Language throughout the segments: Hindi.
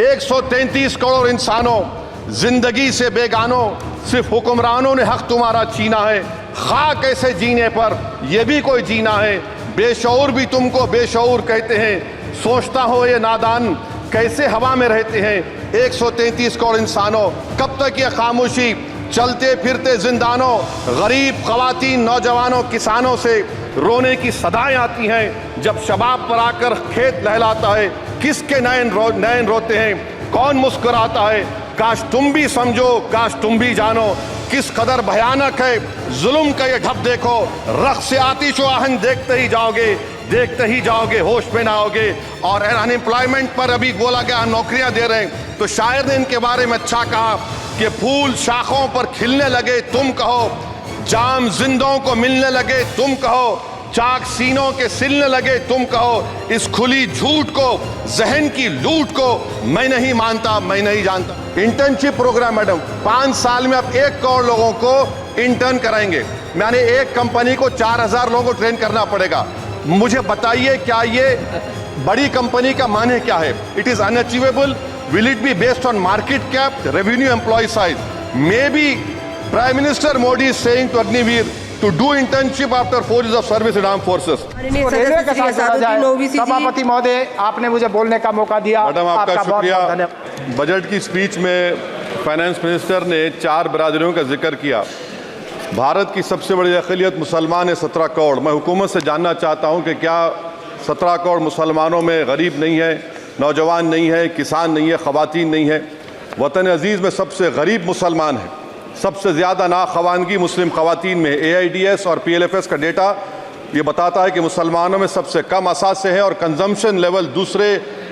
133 करोड़ इंसानों, जिंदगी से बेगानों, सिर्फ हुक्मरानों ने हक तुम्हारा छीना है। खाक ऐसे जीने पर यह भी कोई जीना है। बेशऊर भी तुमको बेशऊर कहते हैं, सोचता हो ये नादान कैसे हवा में रहते हैं। 133 करोड़ इंसानों, कब तक ये खामोशी, चलते फिरते जिंदानों, गरीब खवातीन, नौजवानों, किसानों से रोने की सदाएं आती हैं। जब शबाब पर आकर खेत लहलाता है, किसके नैन रोते हैं, कौन मुस्कुराता है। काश तुम भी समझो, काश तुम भी जानो, किस कदर भयानक है जुल्म का ये ढप। देखो रख से आतिश व आहन देखते ही जाओगे, होश में ना आओगे। और अनएम्प्लॉयमेंट पर अभी बोला गया नौकरियां दे रहे हैं, तो शायद ने इनके बारे में अच्छा कहा कि फूल शाखों पर खिलने लगे तुम कहो, जाम जिंदों को मिलने लगे तुम कहो, चाक सीनों के सिलने लगे तुम कहो। इस खुली झूठ को, जहन की लूट को मैं नहीं मानता, मैं नहीं जानता। इंटर्नशिप प्रोग्राम मैडम, 5 साल में आप 1 करोड़ लोगों को इंटर्न कराएंगे, यानी एक कंपनी को 4000 लोगों को ट्रेन करना पड़ेगा। मुझे बताइए क्या ये बड़ी कंपनी का माने क्या है? It is unachievable. Will it be based on market cap, revenue, employ size? Maybe Prime Minister Modi is saying to Agniveer to do internship after 4 years of service in armed forces. सभापति महोदय, आपने मुझे बोलने का मौका दिया। मैडम आपका शुक्रिया। बजट की स्पीच में फाइनेंस मिनिस्टर ने 4 बिरादरियों का जिक्र किया। भारत की सबसे बड़ी अक़लियत मुसलमान है, 17 करोड़। मैं हुकूमत से जानना चाहता हूं कि क्या 17 करोड़ मुसलमानों में गरीब नहीं है, नौजवान नहीं है, किसान नहीं है, ख़वातीन नहीं है? वतन अजीज़ में सबसे गरीब मुसलमान है, सबसे ज़्यादा नाखवानगी मुस्लिम ख़वातीन में। AIDS और PLFS का डेटा ये बताता है कि मुसलमानों में सबसे कम असासे हैं और कंजम्पशन लेवल दूसरे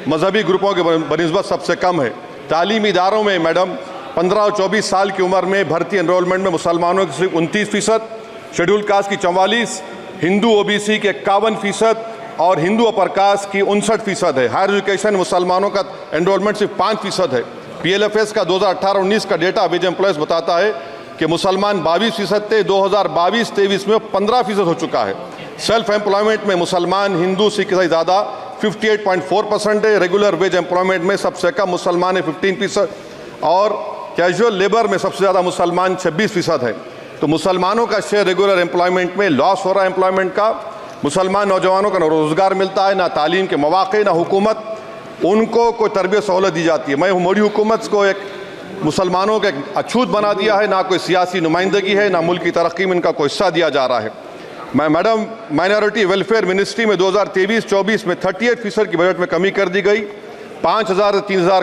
मजहबी ग्रुपों के बनिस्बत सबसे कम है। तालीमी इदारों में मैडम 15 और 24 साल की उम्र में भर्ती एनरोलमेंट में मुसलमानों की सिर्फ 29%, शेड्यूल कास्ट की 44%, हिंदू OBC के 51% और हिंदू अपर कास्ट की 59% है। हायर एजुकेशन मुसलमानों का एनरोलमेंट सिर्फ 5% है। PLFS का 2018-19 का डेटा विज एम्प्लॉयज बताता है कि मुसलमान 22% थे, 2022-23 में 15% हो चुका है। सेल्फ एम्प्लॉयमेंट में मुसलमान, हिंदू, सिख ईसाई ज़्यादा 58.4% है। रेगुलर वेज एम्प्लॉयमेंट में सबसे कम मुसलमान है 15% और कैजुअल लेबर में सबसे ज़्यादा मुसलमान 26% है। तो मुसलमानों का शेयर रेगुलर एम्प्लॉयमेंट में लॉस हो रहा है एम्प्लॉयमेंट का। मुसलमान नौजवानों का ना रोज़गार मिलता है, ना तालीम के मौक़े, ना हुकूमत उनको कोई तरबियत सहूलत दी जाती है। मैं मोदी हुकूमत को एक मुसलमानों का एक अछूत बना दिया है, ना कोई सियासी नुमाइंदगी है, ना मुल्क की तरक्की में इनका कोई हिस्सा दिया जा रहा है। मैं मैडम माइनॉरिटी वेलफेयर मिनिस्ट्री में 2023-24 में 38% की बजट में कमी कर दी गई, 5000 से 3000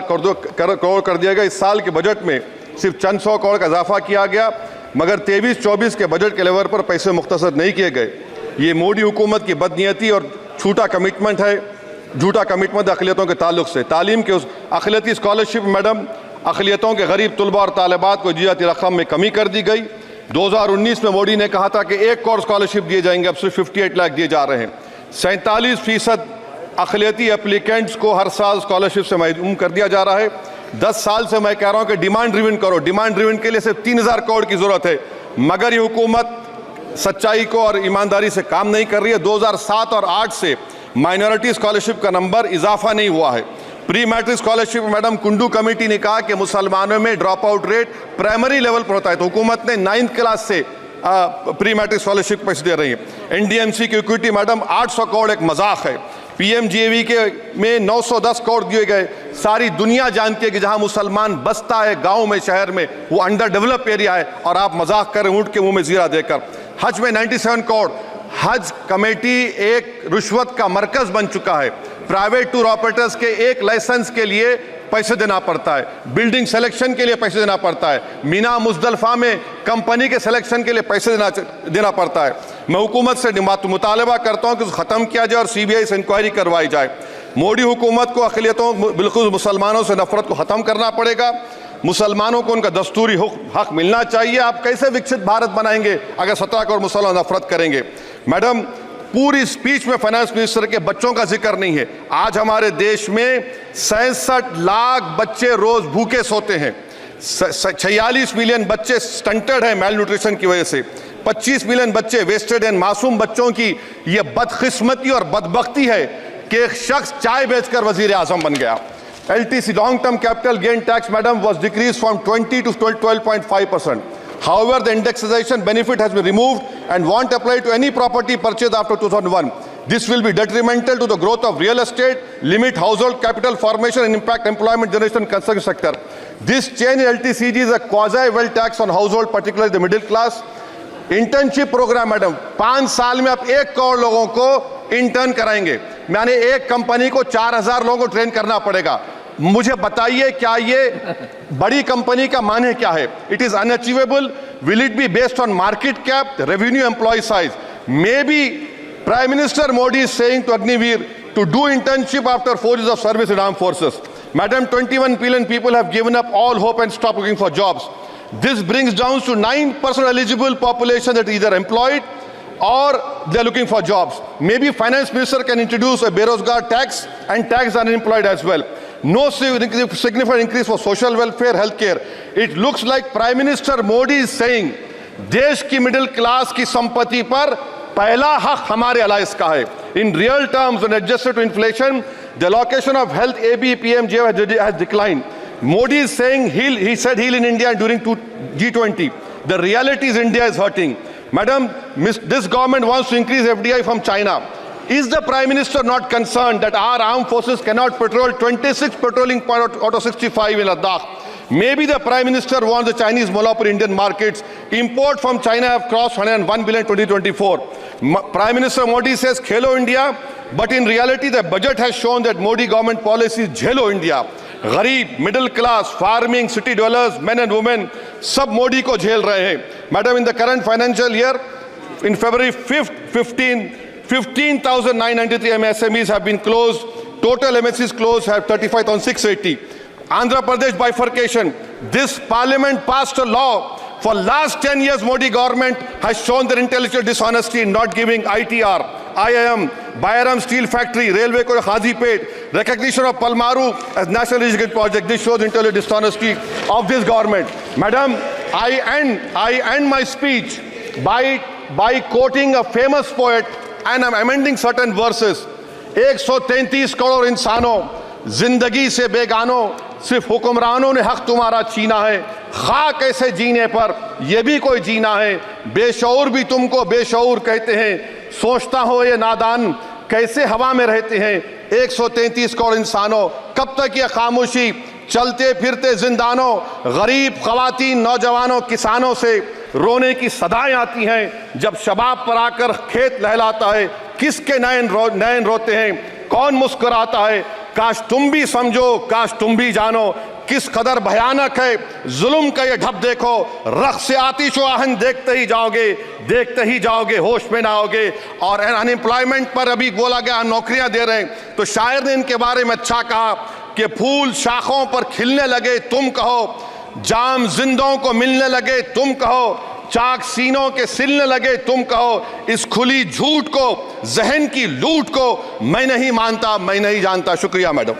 करोड़ कर दिया गया। इस साल के बजट में सिर्फ चंद 100 करोड़ का इजाफा किया गया, मगर 23-24 के बजट के लेवल पर पैसे मुख्तसर नहीं किए गए। ये मोदी हुकूमत की बदनीयती और झूठा कमिटमेंट है, झूठा कमिटमेंट अक़लियतों के ताल्लुक से। तालीम के उस अक़लियती स्कॉलरशिप मैडम, अक़लियतों के गरीब तलबा और तालिबात को दी जाती रकम में कमी कर दी गई। 2019 में मोदी ने कहा था कि 1 करोड़ स्कॉलरशिप दिए जाएंगे, अब सिर्फ 58 लाख दिए जा रहे हैं। 47% अक़लियती एप्लीकेंट्स को हर साल स्कॉलरशिप से महरूम कर दिया जा रहा है। 10 साल से मैं कह रहा हूँ कि डिमांड ड्रिवन करो। डिमांड ड्रिवन के लिए सिर्फ 3000 करोड़ की ज़रूरत है, मगर ये हुकूमत सच्चाई को और ईमानदारी से काम नहीं कर रही है। 2007 और 8 से माइनॉरिटी स्कॉलरशिप का नंबर इजाफा नहीं हुआ है। Pre matric scholarship madam, Kundu committee ने कहा कि मुसलमानों में drop out rate primary level पर होता है, तो हुकूमत ने 9th क्लास से प्री मैट्रिक स्कॉलरशिप पैसे दे रही है। NDMC की इक्विटी मैडम 800 करोड़ एक मजाक है। PMGAV के में 910 करोड़ दिए गए। सारी दुनिया जानती है कि जहां मुसलमान बसता है गाँव में, शहर में, वो अंडर डेवलप एरिया है, और आप मजाक करें ऊँट के मुँह में जीरा देकर। हज में 97 करोड़। हज कमेटी एक रुश्वत का मरकज बन चुका है। प्राइवेट टूर ऑपरेटर्स के एक लाइसेंस के लिए पैसे देना पड़ता है, बिल्डिंग सिलेक्शन के लिए पैसे देना पड़ता है, मीना मुजदलफा में कंपनी के सिलेक्शन के लिए पैसे देना पड़ता है। मैं हुकूमत से मुतालबा करता हूं कि ख़त्म किया जाए और CBI से इंक्वायरी करवाई जाए। मोदी हुकूमत को अक़लियतों, बिल्कुल मुसलमानों से नफरत को ख़त्म करना पड़ेगा। मुसलमानों को उनका दस्तूरी हक मिलना चाहिए। आप कैसे विकसित भारत बनाएंगे अगर 17 करोड़ मुसलमान नफरत करेंगे? मैडम, पूरी स्पीच में फाइनेंस मिनिस्टर के बच्चों का जिक्र नहीं है। आज हमारे देश में 66 लाख बच्चे रोज भूखे सोते हैं। 46 मिलियन बच्चे स्टंटेड हैं मेल न्यूट्रिशन की वजह से। 25 मिलियन बच्चे वेस्टेड हैं। मासूम बच्चों की यह बदकिस्मती और बदबख्ती है कि एक शख्स चाय बेचकर वजीर आजम बन गया। LTC, long-term capital gain tax, madam, was decreased from 20 to 12.5%. However, the indexation benefit has been removed and won't apply to any property purchased after 2001. This will be detrimental to the growth of real estate, limit household capital formation and impact employment generation in construction sector. This change in LTCG is a quasi-wealth tax on household, particularly the middle class. Internship program madam, 5 साल में आप 1 करोड़ लोगों को इंटर्न कराएंगे, यानी एक कंपनी को 4000 लोगों को ट्रेन करना पड़ेगा। मुझे बताइए क्या ये बड़ी कंपनी का माने क्या है? It is unachievable. Will it be based on market cap, revenue, employ size? Maybe Prime Minister Modi is saying to Agniveer to do internship after 4 years of service in armed forces. Madam, 21 billion people have given up all hope and stopped looking for jobs. This brings down to 9% eligible population that is either employed or they are looking for jobs. Maybe finance minister can introduce a Berozgar tax and tax unemployed as well. No significant increase for social welfare, healthcare. It looks like Prime Minister Modi is saying देश की मिडिल क्लास की संपत्ति पर पहला हक हमारे अलायंस का है. In real terms, when adjusted to inflation, the allocation of health AB PMJ has declined. Modi is saying he said heal in India during G20. The reality is India is hurting. Madam, this government wants to increase FDI from China. Is the Prime Minister not concerned that our armed forces cannot patrol 26 patrolling points out of 65 in Ladakh? Maybe the Prime Minister wants the Chinese monopoly Indian markets. Import from China have crossed 101 billion in 2024. Prime Minister Modi says Khelo India, but in reality the budget has shown that Modi government policy is Jhelo India. गरीब, middle class, farming, city dwellers, men and women, सब मोदी को झेल रहे हैं. Madam, in the current financial year, in February 5th, 15,993 MSMEs have been closed. Total MSCs closed have 35,680. Andhra Pradesh bifurcation. This parliament passed a law. For last 10 years, Modi government has shown their intellectual dishonesty in not giving ITR, IIM, Bayaram Steel Factory, Railway ko Hazipet, recognition of Palmaru as National Irrigation Project. This shows intellectual dishonesty of this government. Madam, I end my speech by quoting a famous poet, and I'm amending certain verses. 133 crore इंसानों, जिंदगी से बेगानों, सिर्फ हुक्मरानों ने हक तुम्हारा छीना है. खाक ऐसे जीने पर यह भी कोई जीना है. बेशऊर भी तुमको बेशऊर कहते हैं. सोचता हो ये नादान कैसे हवा में रहते हैं. 133 करोड़ इंसानों, कब तक ये खामोशी? चलते फिरते जिंदानों, गरीब खवातीन, नौजवानों, किसानों से रोने की सदाएं आती हैं. जब शबाब पर आकर खेत लहलाता है, किसके नयन रोते हैं, कौन मुस्कुराता है? काश तुम भी समझो, काश तुम भी जानो किस कदर भयानक है जुल्म का ये ढब. देखो रख से आतिश आहन देखते ही जाओगे, होश में ना आओगे. और अनएम्प्लॉयमेंट पर अभी बोला गया नौकरियां दे रहे हैं, तो शायर ने इनके बारे में अच्छा कहा कि फूल शाखों पर खिलने लगे तुम कहो, जाम जिंदों को मिलने लगे तुम कहो, चाक सीनों के सिलने लगे तुम कहो. इस खुली झूठ को, जहन की लूट को मैं नहीं मानता, मैं नहीं जानता. शुक्रिया मैडम.